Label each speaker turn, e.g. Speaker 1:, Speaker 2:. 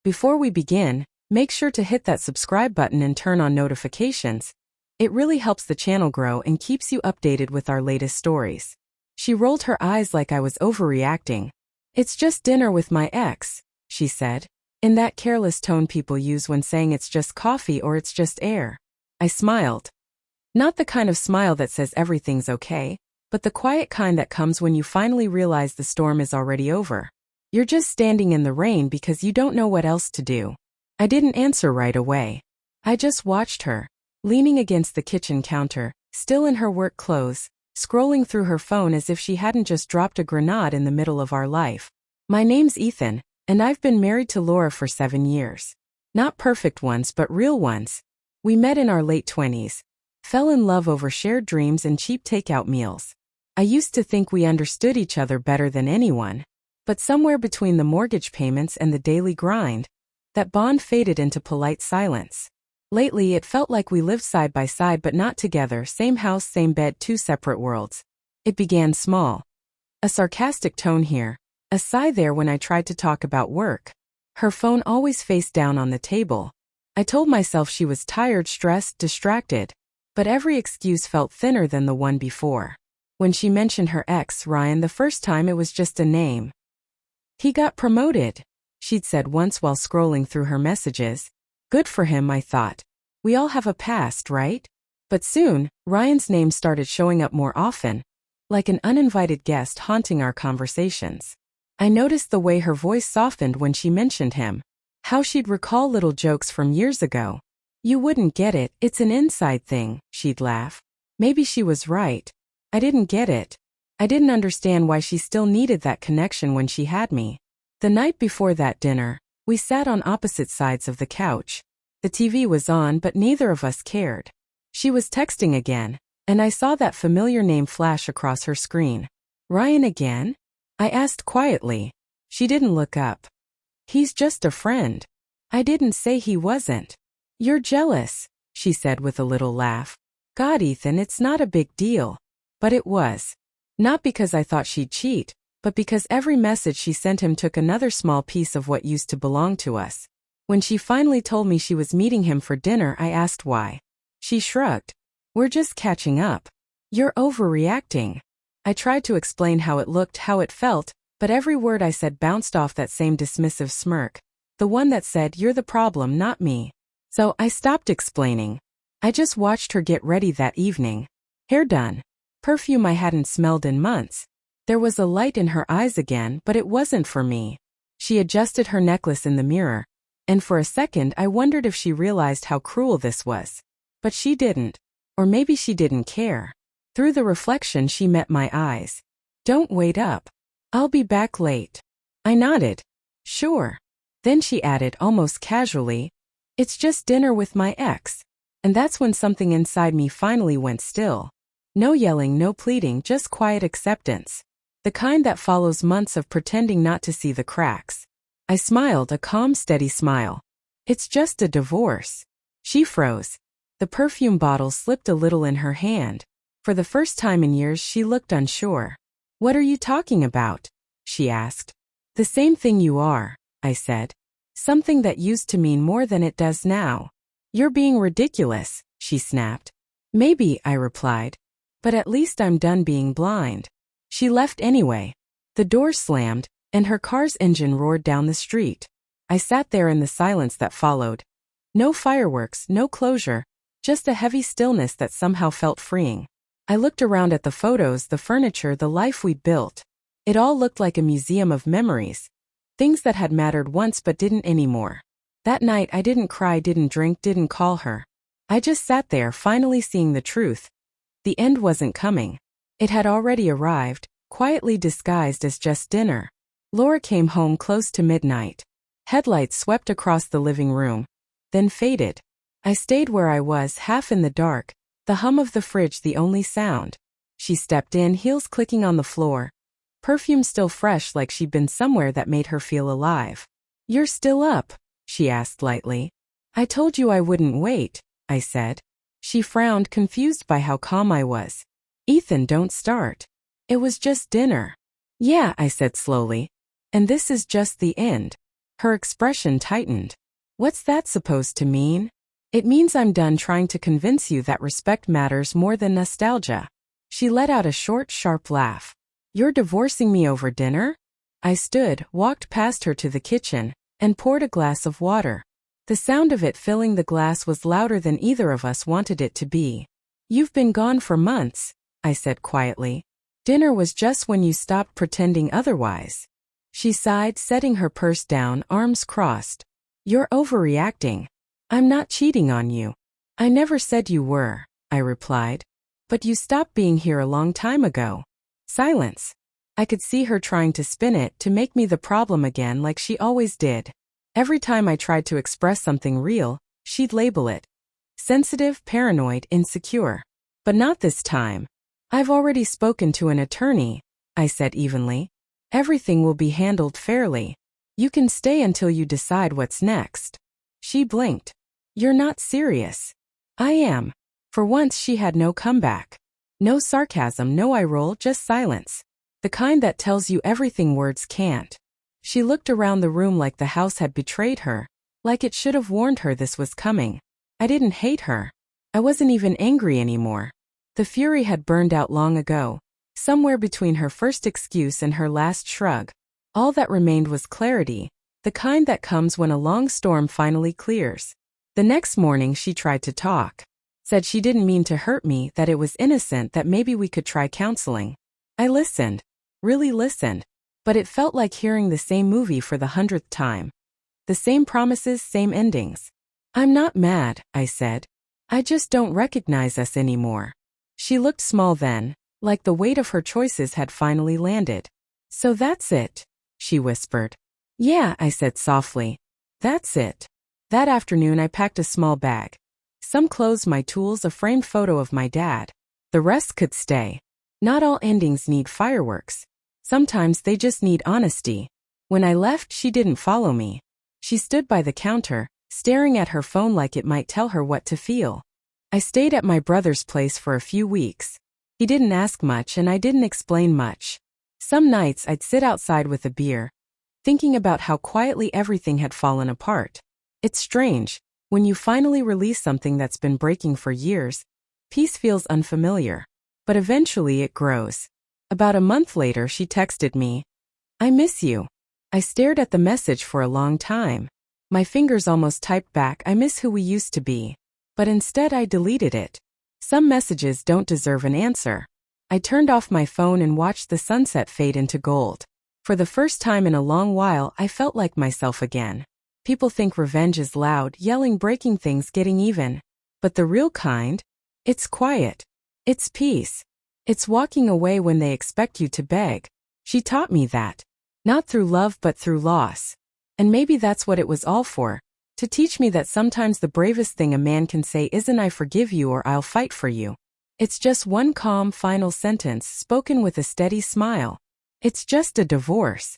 Speaker 1: Before we begin, make sure to hit that subscribe button and turn on notifications. It really helps the channel grow and keeps you updated with our latest stories. She rolled her eyes like I was overreacting. It's just dinner with my ex, she said, in that careless tone people use when saying it's just coffee or it's just air. I smiled. Not the kind of smile that says everything's okay, but the quiet kind that comes when you finally realize the storm is already over. You're just standing in the rain because you don't know what else to do. I didn't answer right away. I just watched her, leaning against the kitchen counter, still in her work clothes, scrolling through her phone as if she hadn't just dropped a grenade in the middle of our life. My name's Ethan, and I've been married to Laura for 7 years. Not perfect ones but real ones. We met in our late 20s. Fell in love over shared dreams and cheap takeout meals. I used to think we understood each other better than anyone. But somewhere between the mortgage payments and the daily grind, that bond faded into polite silence. Lately it felt like we lived side by side but not together, same house, same bed, two separate worlds. It began small. A sarcastic tone here, a sigh there when I tried to talk about work. Her phone always faced down on the table. I told myself she was tired, stressed, distracted. But every excuse felt thinner than the one before. When she mentioned her ex, Ryan, the first time it was just a name. He got promoted, she'd said once while scrolling through her messages. Good for him, I thought. We all have a past, right? But soon, Ryan's name started showing up more often, like an uninvited guest haunting our conversations. I noticed the way her voice softened when she mentioned him, how she'd recall little jokes from years ago. You wouldn't get it, it's an inside thing, she'd laugh. Maybe she was right. I didn't get it. I didn't understand why she still needed that connection when she had me. The night before that dinner, we sat on opposite sides of the couch. The TV was on but neither of us cared. She was texting again, and I saw that familiar name flash across her screen. Ryan again? I asked quietly. She didn't look up. He's just a friend. I didn't say he wasn't. You're jealous, she said with a little laugh. God, Ethan, it's not a big deal. But it was. Not because I thought she'd cheat, but because every message she sent him took another small piece of what used to belong to us. When she finally told me she was meeting him for dinner, I asked why. She shrugged. We're just catching up. You're overreacting. I tried to explain how it looked, how it felt, but every word I said bounced off that same dismissive smirk. The one that said, you're the problem, not me. So I stopped explaining. I just watched her get ready that evening. Hair done. Perfume I hadn't smelled in months. There was a light in her eyes again, but it wasn't for me. She adjusted her necklace in the mirror, and for a second I wondered if she realized how cruel this was. But she didn't. Or maybe she didn't care. Through the reflection she met my eyes. Don't wait up. I'll be back late. I nodded. Sure. Then she added almost casually, it's just dinner with my ex. And that's when something inside me finally went still. No yelling, no pleading, just quiet acceptance. The kind that follows months of pretending not to see the cracks. I smiled, a calm, steady smile. It's just a divorce. She froze. The perfume bottle slipped a little in her hand. For the first time in years she looked unsure. What are you talking about? She asked. The same thing you are, I said. Something that used to mean more than it does now. You're being ridiculous, she snapped. Maybe, I replied. But at least I'm done being blind. She left anyway. The door slammed, and her car's engine roared down the street. I sat there in the silence that followed. No fireworks, no closure, just a heavy stillness that somehow felt freeing. I looked around at the photos, the furniture, the life we'd built. It all looked like a museum of memories. Things that had mattered once but didn't anymore. That night I didn't cry, didn't drink, didn't call her. I just sat there, finally seeing the truth. The end wasn't coming. It had already arrived, quietly disguised as just dinner. Laura came home close to midnight. Headlights swept across the living room, then faded. I stayed where I was, half in the dark, the hum of the fridge the only sound. She stepped in, heels clicking on the floor. Perfume still fresh, like she'd been somewhere that made her feel alive. You're still up? She asked lightly. I told you I wouldn't wait, I said. She frowned, confused by how calm I was. Ethan, don't start. It was just dinner. Yeah, I said slowly. And this is just the end. Her expression tightened. What's that supposed to mean? It means I'm done trying to convince you that respect matters more than nostalgia. She let out a short, sharp laugh. You're divorcing me over dinner? I stood, walked past her to the kitchen, and poured a glass of water. The sound of it filling the glass was louder than either of us wanted it to be. You've been gone for months, I said quietly. Dinner was just when you stopped pretending otherwise. She sighed, setting her purse down, arms crossed. You're overreacting. I'm not cheating on you. I never said you were, I replied. But you stopped being here a long time ago. Silence. I could see her trying to spin it to make me the problem again like she always did. Every time I tried to express something real, she'd label it sensitive, paranoid, insecure. But not this time. I've already spoken to an attorney, I said evenly. Everything will be handled fairly. You can stay until you decide what's next. She blinked. You're not serious. I am. For once she had no comeback. No sarcasm, no eye roll, just silence. The kind that tells you everything words can't. She looked around the room like the house had betrayed her, like it should have warned her this was coming. I didn't hate her. I wasn't even angry anymore. The fury had burned out long ago, somewhere between her first excuse and her last shrug. All that remained was clarity, the kind that comes when a long storm finally clears. The next morning she tried to talk. Said she didn't mean to hurt me, that it was innocent, that maybe we could try counseling. I listened. Really listened. But it felt like hearing the same movie for the 100th time. The same promises, same endings. I'm not mad, I said. I just don't recognize us anymore. She looked small then, like the weight of her choices had finally landed. So that's it, she whispered. Yeah, I said softly. That's it. That afternoon I packed a small bag. Some clothes, my tools, a framed photo of my dad. The rest could stay. Not all endings need fireworks. Sometimes they just need honesty. When I left, she didn't follow me. She stood by the counter, staring at her phone like it might tell her what to feel. I stayed at my brother's place for a few weeks. He didn't ask much and I didn't explain much. Some nights I'd sit outside with a beer, thinking about how quietly everything had fallen apart. It's strange, when you finally release something that's been breaking for years, peace feels unfamiliar. But eventually it grows. About a month later she texted me, I miss you. I stared at the message for a long time. My fingers almost typed back, I miss who we used to be. But instead I deleted it. Some messages don't deserve an answer. I turned off my phone and watched the sunset fade into gold. For the first time in a long while I felt like myself again. People think revenge is loud, yelling, breaking things, getting even. But the real kind? It's quiet. It's peace. It's walking away when they expect you to beg. She taught me that. Not through love but through loss. And maybe that's what it was all for. To teach me that sometimes the bravest thing a man can say isn't I forgive you or I'll fight for you. It's just one calm final sentence spoken with a steady smile. It's just a divorce.